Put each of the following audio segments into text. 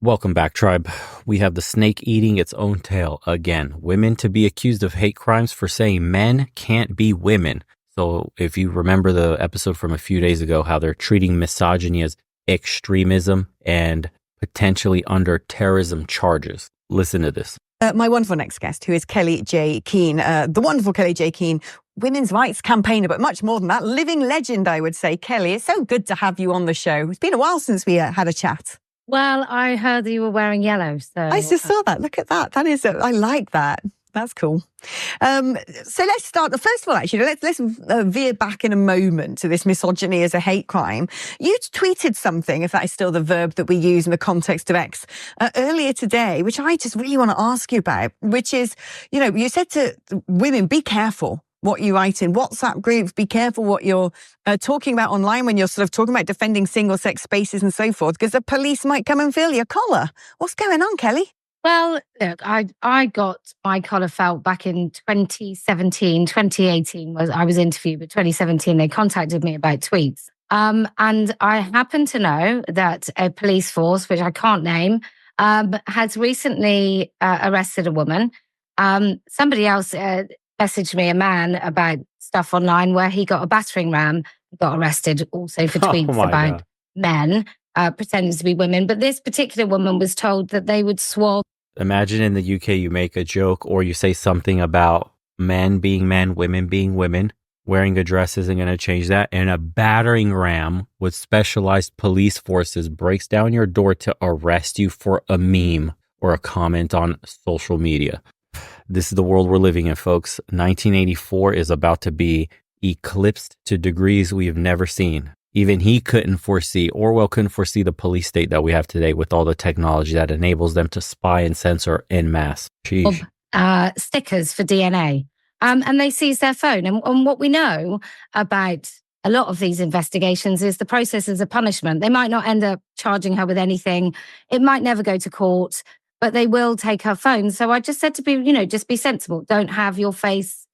Welcome back, tribe. We have the snake eating its own tail again. Women to be accused of hate crimes for saying men can't be women. So if you remember the episode from a few days ago, how they're treating misogyny as extremism and potentially under terrorism charges. Listen to this. My wonderful next guest, who is Kelly J. Keane, the wonderful Kelly J. Keane, women's rights campaigner, but much more than that, living legend, I would say. Kelly, it's so good to have you on the show. It's been a while since we had a chat. Well, I heard that you were wearing yellow, so I just saw that. Look at that. That is, I like that. That's cool. So let's start. First of all, actually, let's veer back in a moment to this misogyny as a hate crime. You tweeted something, if that is still the verb that we use in the context of X, earlier today, which I just really want to ask you about, which is, you said to women, be careful what you write in WhatsApp groups, be careful what you're talking about online when you're sort of talking about defending single-sex spaces and so forth, because the police might come and feel your collar. What's going on, Kelly? Well, look, I got my collar felt back in 2017, 2018 I was interviewed, but 2017 they contacted me about tweets. And I happen to know that a police force, which I can't name, has recently arrested a woman. Somebody else messaged me, a man, about stuff online where he got a battering ram, got arrested also for tweets about men pretending to be women. But this particular woman was told that they would swab. Imagine in the UK, you make a joke or you say something about men being men, women being women. Wearing a dress isn't going to change that. And a battering ram with specialized police forces breaks down your door to arrest you for a meme or a comment on social media. This is the world we're living in, folks. 1984 is about to be eclipsed to degrees we've never seen. Even he couldn't foresee, Orwell couldn't foresee the police state that we have today with all the technology that enables them to spy and censor en masse. Stickers for DNA. And they seize their phone. And what we know about a lot of these investigations is the process is a punishment. They might not end up charging her with anything. It might never go to court, but they will take her phone. So I just said to be, just be sensible. Don't have your face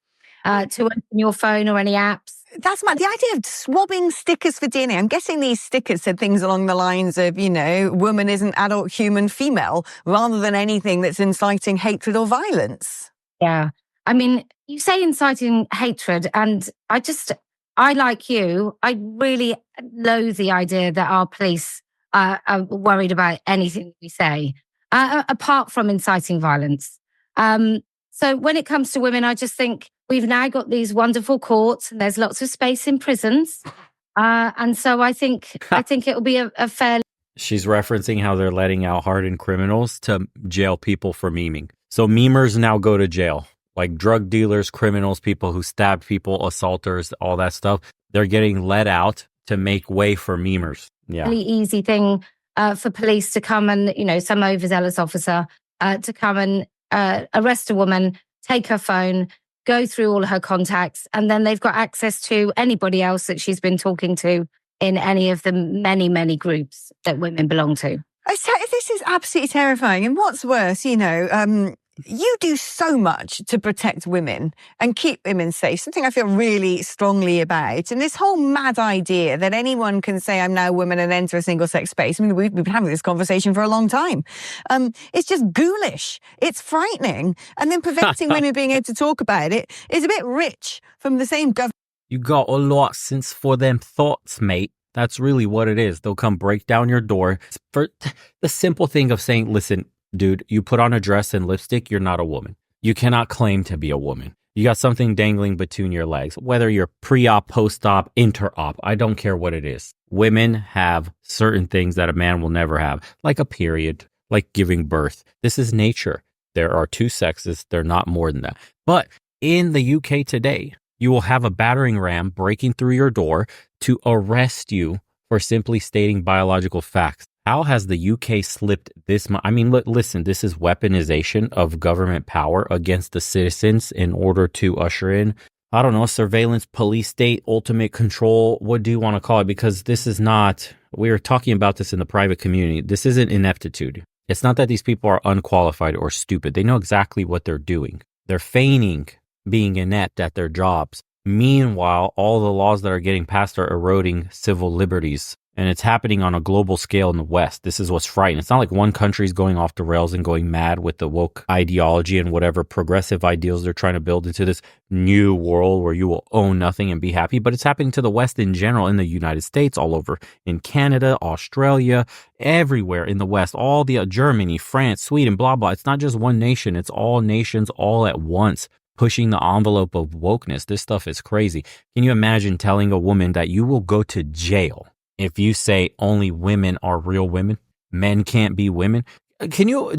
to open your phone or any apps. That's the idea of swabbing stickers for DNA. I'm guessing these stickers said things along the lines of, woman isn't adult human female, rather than anything that's inciting hatred or violence. Yeah. I mean, you say inciting hatred, and I like you, I really loathe the idea that our police are worried about anything we say, apart from inciting violence. So when it comes to women, I just think we've now got these wonderful courts and there's lots of space in prisons. And so I think it'll be a fair... She's referencing how they're letting out hardened criminals to jail people for memeing. So memers now go to jail, like drug dealers, criminals, people who stab people, assaulters, all that stuff. They're getting let out to make way for memers. Yeah. Really easy thing for police to come and, some overzealous officer to come and arrest a woman, take her phone, go through all her contacts, and then they've got access to anybody else that she's been talking to in any of the many, many groups that women belong to. This is absolutely terrifying. And what's worse, you do so much to protect women and keep women safe, something I feel really strongly about. And this whole mad idea that anyone can say, I'm now a woman and enter a single-sex space. I mean, we've been having this conversation for a long time. It's just ghoulish. It's frightening. And then preventing women being able to talk about it is a bit rich from the same government. You got a lot since for them thoughts, mate. That's really what it is. They'll come break down your door for the simple thing of saying, listen, dude, you put on a dress and lipstick, you're not a woman. You cannot claim to be a woman. You got something dangling between your legs, whether you're pre-op, post-op, inter-op, I don't care what it is. Women have certain things that a man will never have, like a period, like giving birth. This is nature. There are two sexes. They're not more than that. But in the UK today, you will have a battering ram breaking through your door to arrest you for simply stating biological facts. How has the UK slipped this much? I mean, listen, this is weaponization of government power against the citizens in order to usher in, I don't know, surveillance, police state, ultimate control. What do you want to call it? Because this is not, we were talking about this in the private community. This isn't ineptitude. It's not that these people are unqualified or stupid. They know exactly what they're doing. They're feigning being inept at their jobs. Meanwhile, all the laws that are getting passed are eroding civil liberties And it's happening on a global scale in the West. This is what's frightening. It's not like one country is going off the rails and going mad with the woke ideology and whatever progressive ideals they're trying to build into this new world where you will own nothing and be happy. But it's happening to the West in general, in the United States, all over, in Canada, Australia, everywhere in the West, all the Germany, France, Sweden, blah, blah. It's not just one nation. It's all nations all at once pushing the envelope of wokeness. This stuff is crazy. Can you imagine telling a woman that you will go to jail if you say only women are real women? Men can't be women. Can you...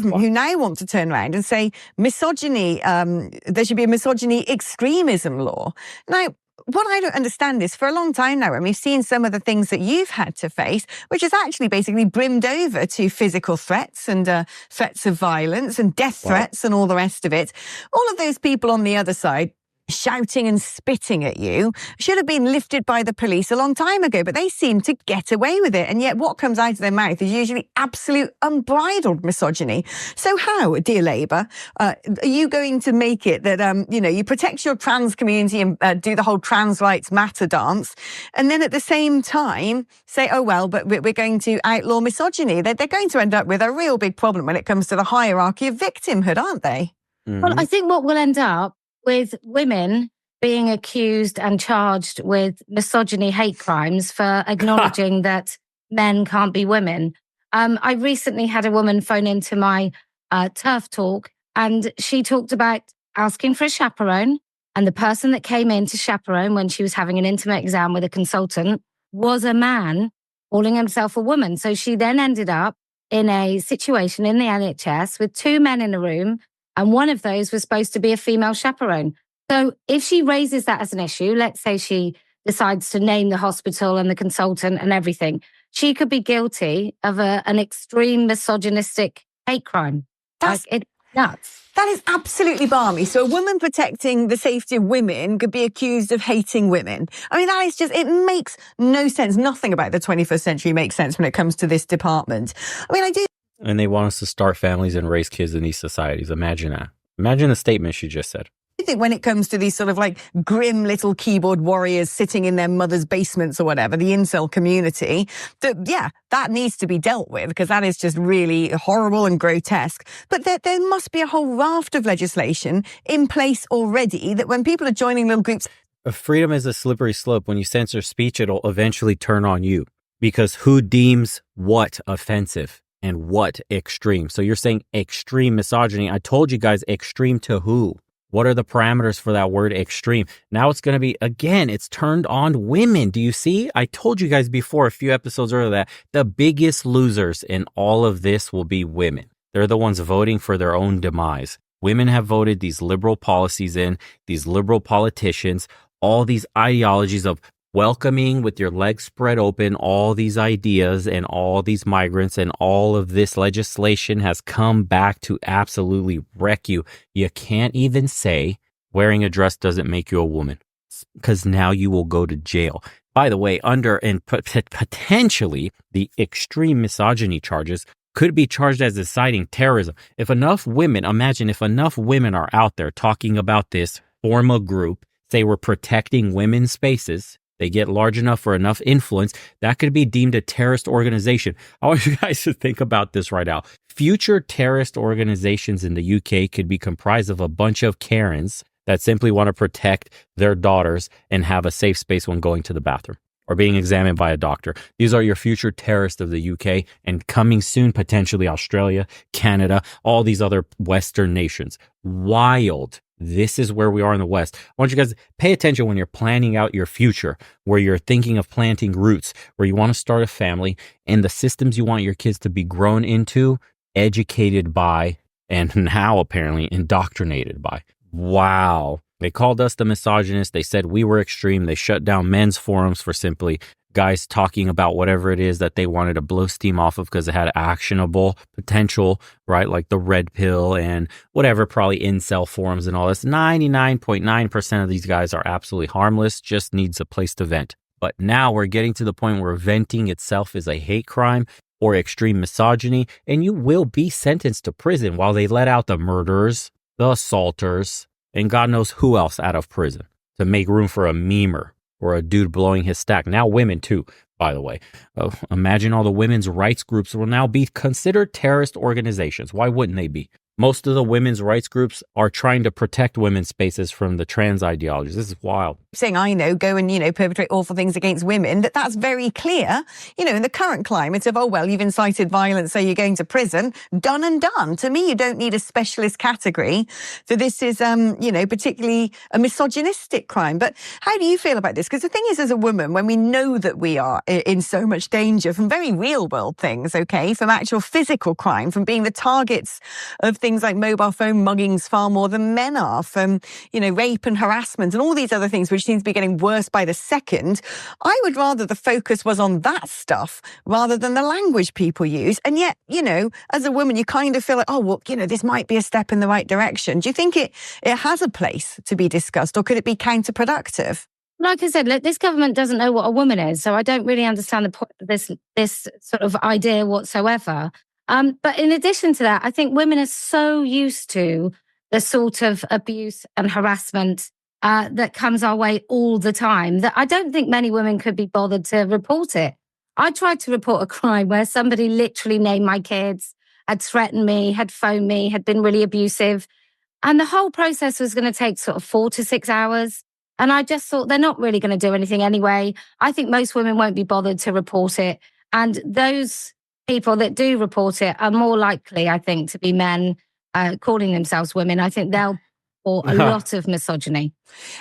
Who now want to turn around and say misogyny, there should be a misogyny extremism law. Now, what I don't understand is for a long time now, and we've seen some of the things that you've had to face, which is actually basically brimmed over to physical threats and threats of violence and death threats and all the rest of it. All of those people on the other side shouting and spitting at you should have been lifted by the police a long time ago, but they seem to get away with it. And yet what comes out of their mouth is usually absolute unbridled misogyny. So how, dear Labour, are you going to make it that, you protect your trans community and do the whole trans rights matter dance, and then at the same time say, oh, well, but we're going to outlaw misogyny? They're going to end up with a real big problem when it comes to the hierarchy of victimhood, aren't they? Mhm. Well, I think what will end up with women being accused and charged with misogyny hate crimes for acknowledging that men can't be women. I recently had a woman phone into my turf talk, and she talked about asking for a chaperone, and the person that came in to chaperone when she was having an intimate exam with a consultant was a man calling himself a woman. So she then ended up in a situation in the NHS with two men in a room, and one of those was supposed to be a female chaperone. So if she raises that as an issue, let's say she decides to name the hospital and the consultant and everything, she could be guilty of an extreme misogynistic hate crime. That's it's nuts. That is absolutely balmy. So a woman protecting the safety of women could be accused of hating women. I mean, that is just, it makes no sense. Nothing about the 21st century makes sense when it comes to this department. I mean, I do. And they want us to start families and raise kids in these societies. Imagine that. Imagine the statement she just said. I think when it comes to these sort of like grim little keyboard warriors sitting in their mother's basements or whatever, the incel community, that needs to be dealt with, because that is just really horrible and grotesque. But there must be a whole raft of legislation in place already that when people are joining little groups... Freedom is a slippery slope. When you censor speech, it'll eventually turn on you, because who deems what offensive and what extreme? So you're saying extreme misogyny. I told you guys, extreme to who? What are the parameters for that word extreme? Now it's going to be, again, it's turned on women. Do you see? I told you guys before, a few episodes earlier, that the biggest losers in all of this will be women. They're the ones voting for their own demise. Women have voted these liberal policies in, these liberal politicians, all these ideologies of welcoming with your legs spread open all these ideas and all these migrants, and all of this legislation has come back to absolutely wreck you. You can't even say wearing a dress doesn't make you a woman, because now you will go to jail. By the way, under and potentially the extreme misogyny charges could be charged as inciting terrorism. If enough women, imagine if enough women are out there talking about this, form a group, say we're protecting women's spaces, they get large enough for enough influence, that could be deemed a terrorist organization. I want you guys to think about this right now. Future terrorist organizations in the UK could be comprised of a bunch of Karens that simply want to protect their daughters and have a safe space when going to the bathroom or being examined by a doctor. These are your future terrorists of the UK, and coming soon, potentially Australia, Canada, all these other Western nations. Wild. This is where we are in the West. I want you guys to pay attention when you're planning out your future, where you're thinking of planting roots, where you want to start a family, and the systems you want your kids to be grown into, educated by, and now apparently indoctrinated by. Wow. They called us the misogynists. They said we were extreme. They shut down men's forums for simply guys talking about whatever it is that they wanted to blow steam off of because it had actionable potential, right? Like the red pill and whatever, probably incel forums and all this. 99.9% of these guys are absolutely harmless, just needs a place to vent. But now we're getting to the point where venting itself is a hate crime or extreme misogyny, and you will be sentenced to prison while they let out the murderers, the assaulters, and God knows who else out of prison to make room for a memer or a dude blowing his stack. Now women too. by the way. Imagine all the women's rights groups will now be considered terrorist organizations. Why wouldn't they be? Most of the women's rights groups are trying to protect women's spaces from the trans ideologies. This is wild. Saying, I know, go and, perpetrate awful things against women, that's very clear, in the current climate of, oh, well, you've incited violence, so you're going to prison, done and done. To me, you don't need a specialist category. So this is, particularly a misogynistic crime. But how do you feel about this? Because the thing is, as a woman, when we know that we are in so much danger from very real world things, okay, from actual physical crime, from being the targets of things like mobile phone muggings far more than men are, from, rape and harassment and all these other things, which seems to be getting worse by the second. I would rather the focus was on that stuff rather than the language people use. And yet, as a woman, you kind of feel like, oh, well, this might be a step in the right direction. Do you think it has a place to be discussed, or could it be counterproductive? Like I said, this government doesn't know what a woman is, so I don't really understand the point of this sort of idea whatsoever. But in addition to that, I think women are so used to the sort of abuse and harassment that comes our way all the time that I don't think many women could be bothered to report it. I tried to report a crime where somebody literally named my kids, had threatened me, had phoned me, had been really abusive. And the whole process was going to take sort of 4 to 6 hours. And I just thought they're not really going to do anything anyway. I think most women won't be bothered to report it. And those people that do report it are more likely, I think, to be men calling themselves women. I think they'll report a lot of misogyny.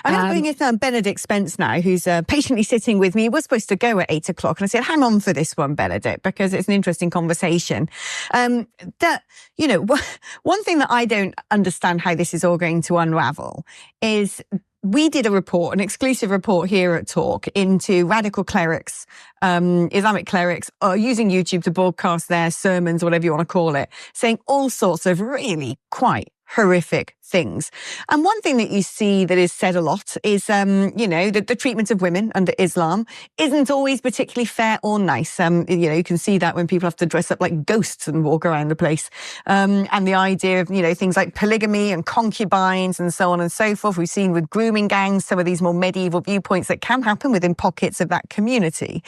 I'm going to bring in Benedict Spence now, who's patiently sitting with me. We're supposed to go at 8 o'clock. And I said, hang on for this one, Benedict, because it's an interesting conversation. One thing that I don't understand how this is all going to unravel is we did a report, an exclusive report here at Talk into radical clerics, Islamic clerics, using YouTube to broadcast their sermons, whatever you want to call it, saying all sorts of really quite horrific things. And one thing that you see that is said a lot is, the treatment of women under Islam isn't always particularly fair or nice. You can see that when people have to dress up like ghosts and walk around the place. And the idea of, things like polygamy and concubines and so on and so forth. We've seen with grooming gangs, some of these more medieval viewpoints that can happen within pockets of that community.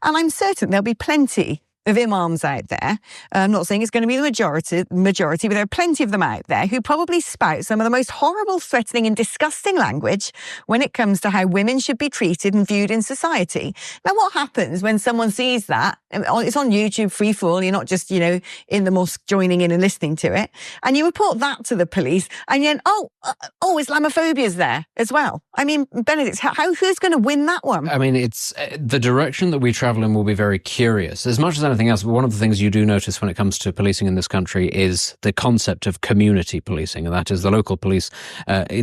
And I'm certain there'll be plenty of imams out there. I'm not saying it's going to be the majority, but there are plenty of them out there who probably spout some of the most horrible, threatening and disgusting language when it comes to how women should be treated and viewed in society. Now, what happens when someone sees that? It's on YouTube, free for all. You're not just, in the mosque joining in and listening to it. And you report that to the police and then, Islamophobia's there as well. I mean, Benedict, who's going to win that one? I mean, it's the direction that we travel in will be very curious. As much as anything else, one of the things you do notice when it comes to policing in this country is the concept of community policing, and that is the local police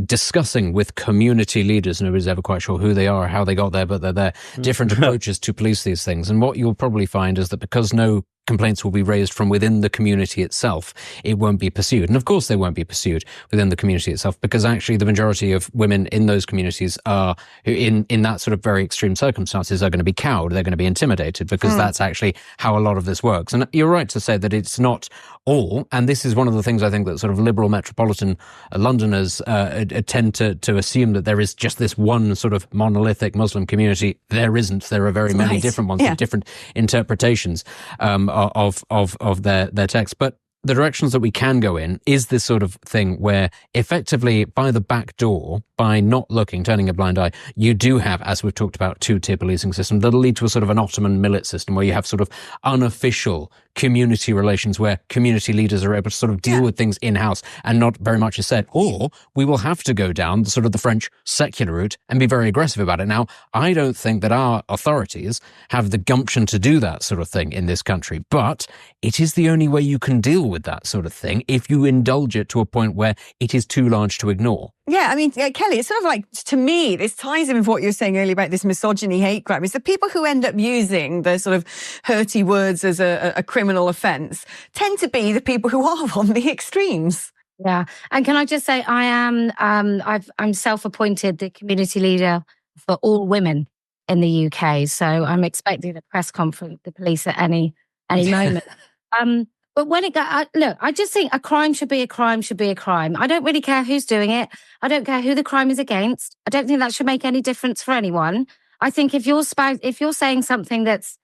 discussing with community leaders. Nobody's ever quite sure who they are, how they got there, but they're there. Different approaches to police these things. And what you'll probably find is that because no complaints will be raised from within the community itself, it won't be pursued. And of course they won't be pursued within the community itself, because actually the majority of women in those communities are, in that sort of very extreme circumstances, are going to be cowed, they're going to be intimidated, because that's actually how a lot of this works. And you're right to say that it's not all, and this is one of the things I think that sort of liberal metropolitan Londoners tend to assume, that there is just this one sort of monolithic Muslim community. There isn't. There are very many different ones with different interpretations of their text. But the directions that we can go in is this sort of thing where effectively by the back door, by not looking, turning a blind eye, you do have, as we've talked about, two-tier policing system that'll lead to a sort of an Ottoman millet system where you have sort of unofficial community relations where community leaders are able to sort of deal with things in-house and not very much is said. Or we will have to go down sort of the French secular route and be very aggressive about it. Now, I don't think that our authorities have the gumption to do that sort of thing in this country, but it is the only way you can deal with that sort of thing if you indulge it to a point where it is too large to ignore. Yeah, I mean, Kelly, it's sort of like, to me, this ties in with what you were saying earlier about this misogyny hate crime. Is the people who end up using the sort of hurty words as a criminal offence tend to be the people who are on the extremes. Yeah. And can I just say, I'm self-appointed the community leader for all women in the UK. So I'm expecting a press conference with the police at any moment. But when it got, look, I just think a crime should be a crime, should be a crime. I don't really care who's doing it. I don't care who the crime is against. I don't think that should make any difference for anyone. I think if you're saying something that's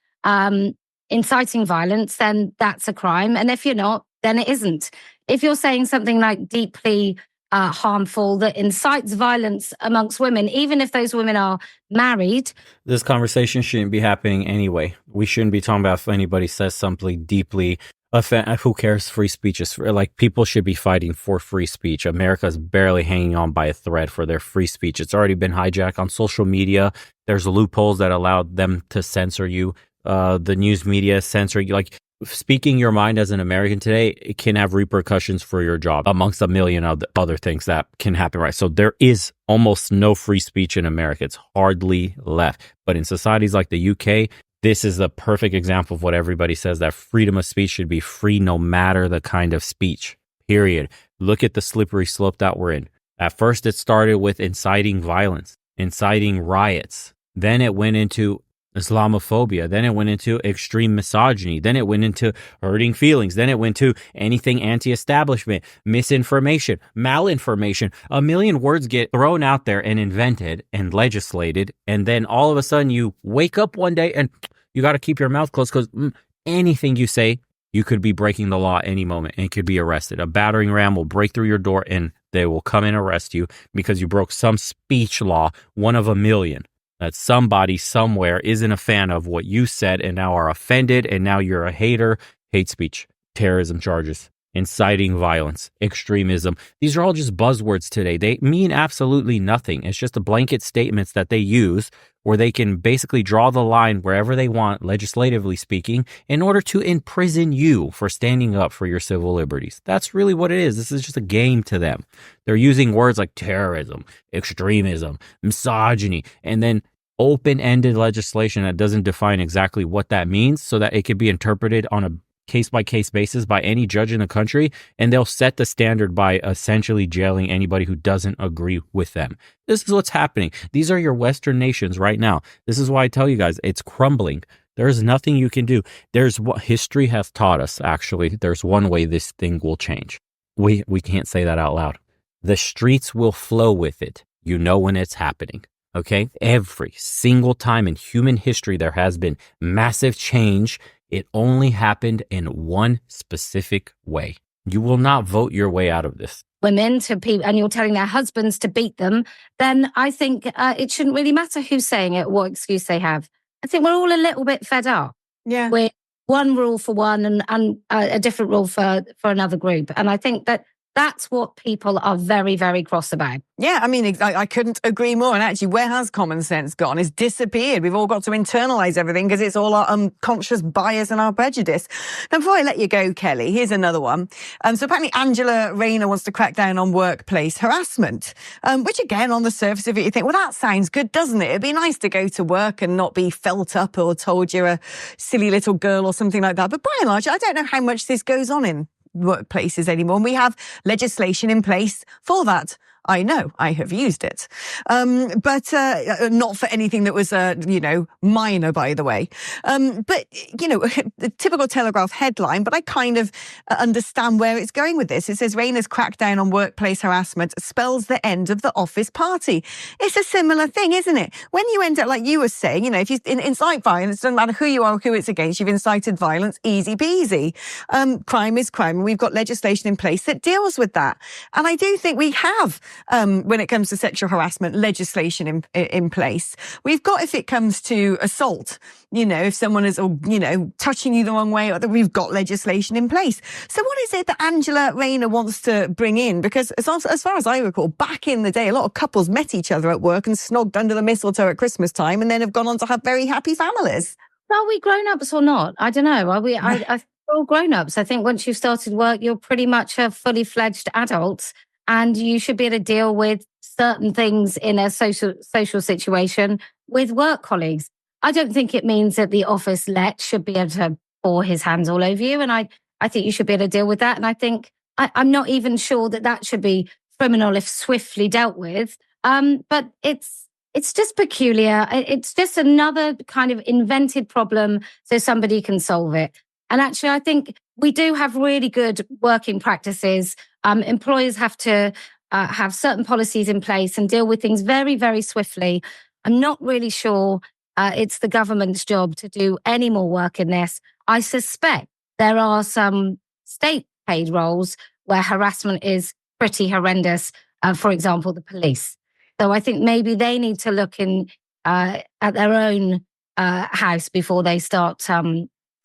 inciting violence, then that's a crime. And if you're not, then it isn't. If you're saying something like deeply harmful that incites violence amongst women, even if those women are married. This conversation shouldn't be happening anyway. We shouldn't be talking about if anybody says something deeply who cares? Free speech is like, people should be fighting for free speech. America's barely hanging on by a thread for their free speech. It's already been hijacked on social media. There's loopholes that allow them to censor you. The news media censor you. Like, speaking your mind as an American today, it can have repercussions for your job, amongst a million other things that can happen, right? So there is almost no free speech in America. It's hardly left. But in societies like the UK, this is the perfect example of what everybody says, that freedom of speech should be free no matter the kind of speech, period. Look at the slippery slope that we're in. At first, it started with inciting violence, inciting riots. Then it went into Islamophobia. Then it went into extreme misogyny. Then it went into hurting feelings. Then it went to anything anti-establishment, misinformation, malinformation. A million words get thrown out there and invented and legislated. And then all of a sudden you wake up one day and you got to keep your mouth closed, because anything you say, you could be breaking the law at any moment and could be arrested. A battering ram will break through your door and they will come and arrest you because you broke some speech law, one of a million, that somebody somewhere isn't a fan of what you said and now are offended, and now you're a hater. Hate speech, terrorism charges, inciting violence, extremism. These are all just buzzwords today. They mean absolutely nothing. It's just the blanket statements that they use where they can basically draw the line wherever they want, legislatively speaking, in order to imprison you for standing up for your civil liberties. That's really what it is. This is just a game to them. They're using words like terrorism, extremism, misogyny, and then open-ended legislation that doesn't define exactly what that means, so that it could be interpreted on a case-by-case basis by any judge in the country, and they'll set the standard by essentially jailing anybody who doesn't agree with them. This is what's happening. These are your Western nations right now. This is why I tell you guys, it's crumbling. There's nothing you can do. There's what history has taught us, actually. There's one way this thing will change. We can't say that out loud. The streets will flow with it. You know when it's happening. Okay? Every single time in human history there has been massive change, it only happened in one specific way. You will not vote your way out of this. Women to people, and you're telling their husbands to beat them, then I think it shouldn't really matter who's saying it, what excuse they have. I think we're all a little bit fed up. Yeah. With one rule for one and a different rule for another group. And I think that's what people are very, very cross about. Yeah, I mean, I couldn't agree more. And actually, where has common sense gone? It's disappeared. We've all got to internalize everything because it's all our unconscious bias and our prejudice. Now, before I let you go, Kelly, here's another one. So apparently Angela Rayner wants to crack down on workplace harassment, which again, on the surface of it, you think, well, that sounds good, doesn't it? It'd be nice to go to work and not be felt up or told you're a silly little girl or something like that. But by and large, I don't know how much this goes on in workplaces anymore. And we have legislation in place for that. I know, I have used it. But not for anything that was, minor, by the way. But, the typical Telegraph headline, but I kind of understand where it's going with this. It says, Rayner's crackdown on workplace harassment spells the end of the office party. It's a similar thing, isn't it? When you end up, like you were saying, if you incite violence, doesn't matter who you are or who it's against, you've incited violence, easy peasy. Crime is crime, and we've got legislation in place that deals with that. And I do think we have, when it comes to sexual harassment, legislation in place. We've got, if it comes to assault, if someone is, touching you the wrong way, we've got legislation in place. So what is it that Angela Rayner wants to bring in? Because as far as I recall, back in the day, a lot of couples met each other at work and snogged under the mistletoe at Christmas time and then have gone on to have very happy families. Are we grown-ups or not? I don't know. Are we? I we're all grown-ups. I think once you've started work, you're pretty much a fully fledged adult. And you should be able to deal with certain things in a social situation with work colleagues. I don't think it means that the office let should be able to pour his hands all over you. And I think you should be able to deal with that. And I think I'm not even sure that should be criminal if swiftly dealt with. But it's just peculiar. It's just another kind of invented problem so somebody can solve it. And actually, I think we do have really good working practices. Employers have to have certain policies in place and deal with things very, very swiftly. I'm not really sure it's the government's job to do any more work in this. I suspect there are some state-paid roles where harassment is pretty horrendous. For example, the police. So I think maybe they need to look at their own house before they start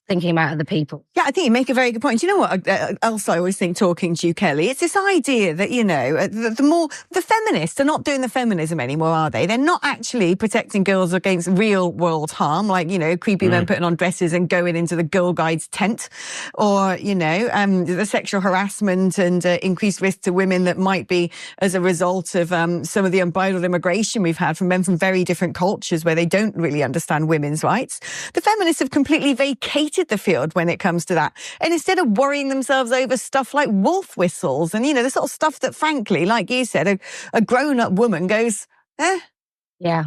thinking about other people. Yeah, I think you make a very good point. Do you know what else I always think talking to you, Kelly? It's this idea that, the feminists are not doing the feminism anymore, are they? They're not actually protecting girls against real world harm, like, creepy men putting on dresses and going into the Girl Guide's tent, or, the sexual harassment and increased risk to women that might be as a result of some of the unbridled immigration we've had from men from very different cultures where they don't really understand women's rights. The feminists have completely vacated the field when it comes to that. And instead of worrying themselves over stuff like wolf whistles and, the sort of stuff that, frankly, like you said, a grown-up woman goes, eh. Yeah.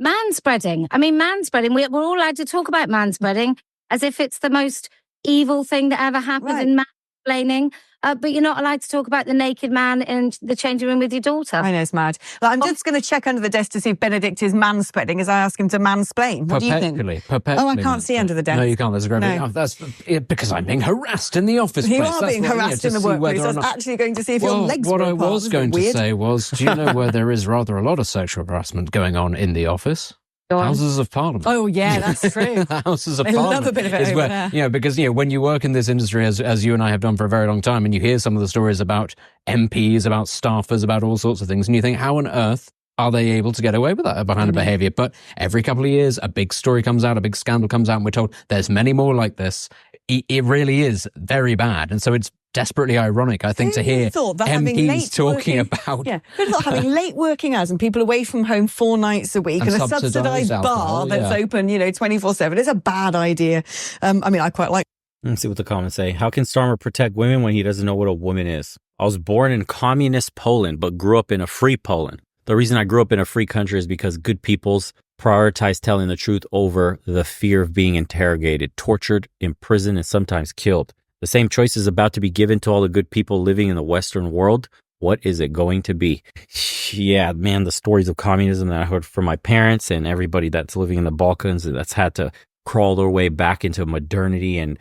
Manspreading. I mean, manspreading. We're all allowed to talk about manspreading as if it's the most evil thing that ever happened in mansplaining. But you're not allowed to talk about the naked man in the changing room with your daughter. I know, it's mad. Well, I'm just going to check under the desk to see if Benedict is manspreading as I ask him to mansplain. What do you think? Perpetually. Oh, I can't see under the desk. No, you can't. There's a great big... Oh, that's because I'm being harassed in the office place. You are being harassed in the workplace. I was actually going to see if your legs were apart. What I was going to say was, do you know where there is rather a lot of sexual harassment going on in the office? Houses of Parliament. Oh, yeah, that's true. Houses of I Parliament. love a bit of it over there. Because, when you work in this industry, as you and I have done for a very long time, and you hear some of the stories about MPs, about staffers, about all sorts of things, and you think, how on earth are they able to get away with that kind of behaviour? But every couple of years, a big story comes out, a big scandal comes out, and we're told there's many more like this. It really is very bad. And so it's desperately ironic, I think, to hear MPs talking about... Yeah, who'd thought having late working hours and people away from home 4 nights a week and a subsidised bar that's open, 24/7 is a bad idea. I quite like... Let's see what the comments say. How can Starmer protect women when he doesn't know what a woman is? I was born in communist Poland, but grew up in a free Poland. The reason I grew up in a free country is because good peoples prioritize telling the truth over the fear of being interrogated, tortured, imprisoned, and sometimes killed. The same choice is about to be given to all the good people living in the Western world. What is it going to be? Yeah, man, the stories of communism that I heard from my parents and everybody that's living in the Balkans that's had to crawl their way back into modernity and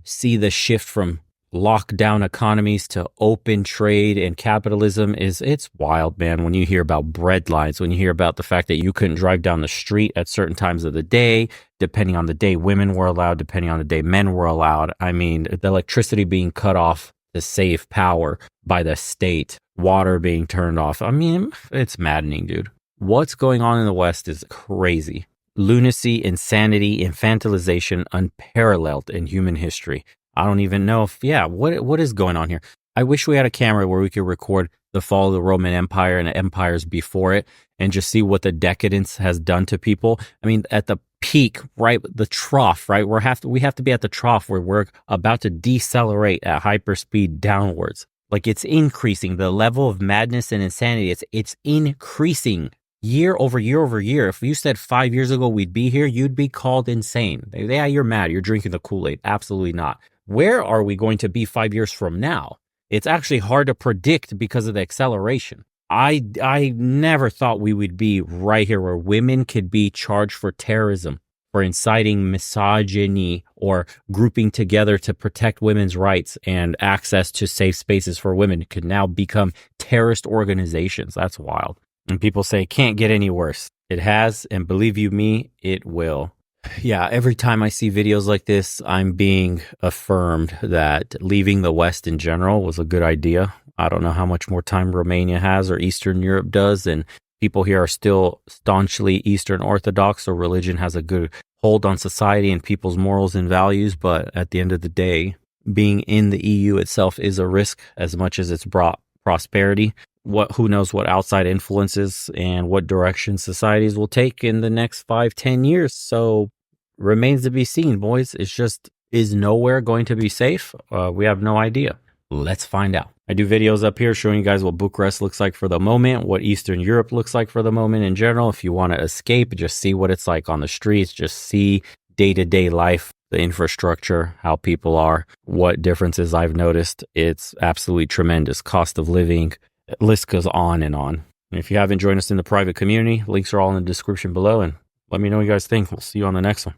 see the shift from lockdown economies to open trade and capitalism it's wild, man. When you hear about bread lines, when you hear about the fact that you couldn't drive down the street at certain times of the day, depending on the day women were allowed, depending on the day men were allowed. I mean, the electricity being cut off to save power by the state, water being turned off. I mean, it's maddening, dude. What's going on in the West is crazy. Lunacy, insanity, infantilization, unparalleled in human history. I don't even know what is going on here? I wish we had a camera where we could record the fall of the Roman Empire and the empires before it and just see what the decadence has done to people. I mean, at the peak, right, the trough, right, we have to be at the trough where we're about to decelerate at hyperspeed downwards. Like it's increasing. The level of madness and insanity, it's increasing year over year over year. If you said 5 years ago we'd be here, you'd be called insane. Yeah, you're mad. You're drinking the Kool-Aid. Absolutely not. Where are we going to be 5 years from now? It's actually hard to predict because of the acceleration. I never thought we would be right here where women could be charged for terrorism, for inciting misogyny or grouping together to protect women's rights and access to safe spaces for women could now become terrorist organizations. That's wild. And people say it can't get any worse. It has, and believe you me, it will. Yeah, every time I see videos like this, I'm being affirmed that leaving the West in general was a good idea. I don't know how much more time Romania has or Eastern Europe does, and people here are still staunchly Eastern Orthodox, so religion has a good hold on society and people's morals and values. But at the end of the day, being in the EU itself is a risk as much as it's brought prosperity. Who knows what outside influences and what direction societies will take in the next 5-10 years. So remains to be seen, boys. It's just, is nowhere going to be safe? We have no idea. Let's find out. I do videos up here showing you guys what Bucharest looks like for the moment, what Eastern Europe looks like for the moment in general. If you want to escape, just see what it's like on the streets, just see day-to-day life, the infrastructure, how people are, what differences I've noticed. It's absolutely tremendous. Cost of living, list goes on and on. And if you haven't joined us in the private community, links are all in the description below. And Let me know what you guys think. We'll see you on the next one.